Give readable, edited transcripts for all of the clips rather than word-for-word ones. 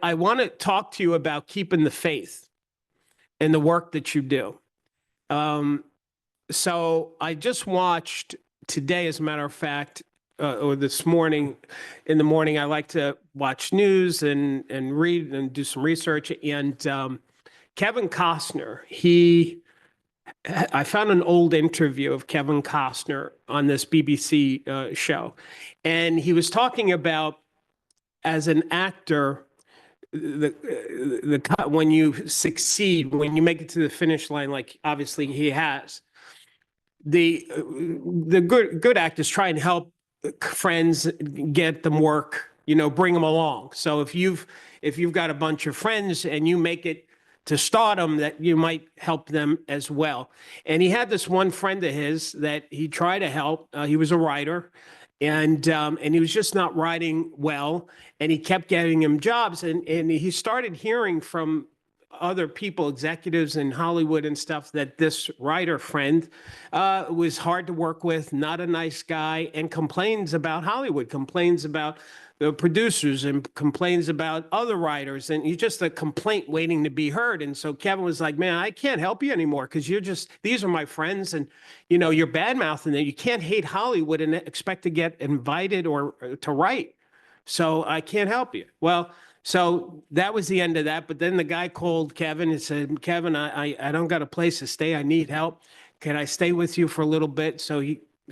I want to talk to you about keeping the faith in the work that you do. Um, so I just watched today, as a matter of fact, or this morning. In the morning, I like to watch news and read and do some research. And Kevin Costner, I found an old interview of Kevin Costner on this BBC show, and he was talking about, as an actor, when you succeed, when you make it to the finish line, like obviously he has, the good actors try and help friends get them work, bring them along. So if you've got a bunch of friends and you make it to stardom, that you might help them as well. And he had this one friend of his that he tried to help. He was a writer, and he was just not writing well, and he kept getting him jobs, and he started hearing from other people, executives in Hollywood and stuff, that this writer friend was hard to work with, not a nice guy, and complains about Hollywood, complains about the producers, and complains about other writers, and he's just a complaint waiting to be heard. And so Kevin was like, man, I can't help you anymore, because these are my friends, and you're bad mouthing them. You can't hate Hollywood and expect to get invited or to write. So I can't help you. Well, so that was the end of that. But then the guy called Kevin and said, Kevin, I don't got a place to stay. I need help. Can I stay with you for a little bit? So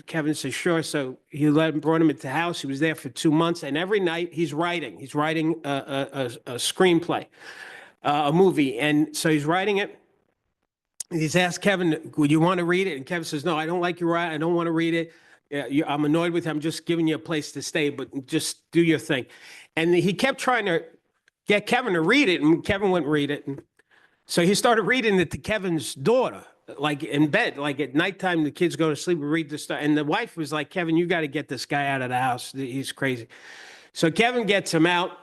Kevin said, sure. So he brought him into the house. He was there for 2 months. And every night he's writing. He's writing a screenplay, a movie. And so he's writing it. He's asked Kevin, would you want to read it? And Kevin says, no, I don't like you writing. I don't want to read it. I'm annoyed with you. I'm just giving you a place to stay, but just do your thing. And he kept trying to get Kevin to read it, and Kevin wouldn't read it. And so he started reading it to Kevin's daughter, like in bed, like at nighttime, the kids go to sleep and read the stuff. And the wife was like, Kevin, you got to get this guy out of the house. He's crazy. So Kevin gets him out.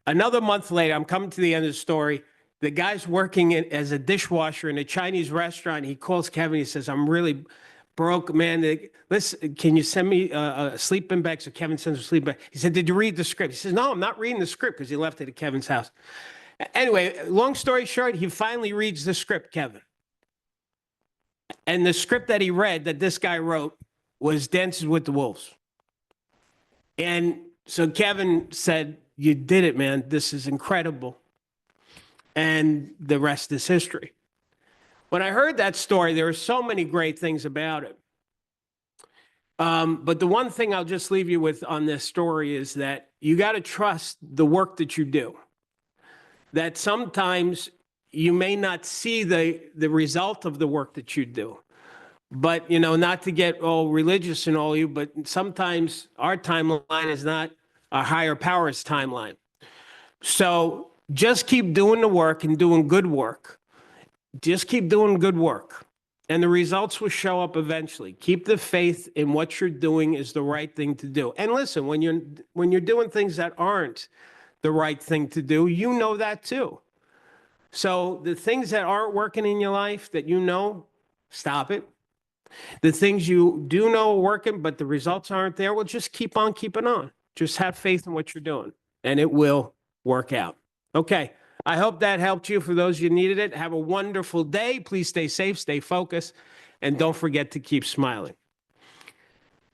Another month later, I'm coming to the end of the story. The guy's working as a dishwasher in a Chinese restaurant. He calls Kevin. He says, I'm really broke, man. Listen, can you send me a sleeping bag? So Kevin sends a sleeping bag. He said, did you read the script? He says, no, I'm not reading the script, because he left it at Kevin's house. Anyway, long story short, he finally reads the script, Kevin. And the script that he read, that this guy wrote, was Dances with the Wolves. And so Kevin said, you did it, man. This is incredible. And the rest is history. When I heard that story, there are so many great things about it. But the one thing I'll just leave you with on this story is that you got to trust the work that you do. That sometimes you may not see the result of the work that you do. But, not to get all religious and all you, but sometimes our timeline is not a higher power's timeline. So just keep doing the work and doing good work. Just keep doing good work, and the results will show up eventually. Keep the faith in what you're doing is the right thing to do. And listen, when you're doing things that aren't the right thing to do, you know that too. So the things that aren't working in your life that stop it. The things you do know are working, but the results aren't there, well, just keep on keeping on. Just have faith in what you're doing, and it will work out. Okay. I hope that helped you. For those who needed it, have a wonderful day. Please stay safe, stay focused, and don't forget to keep smiling.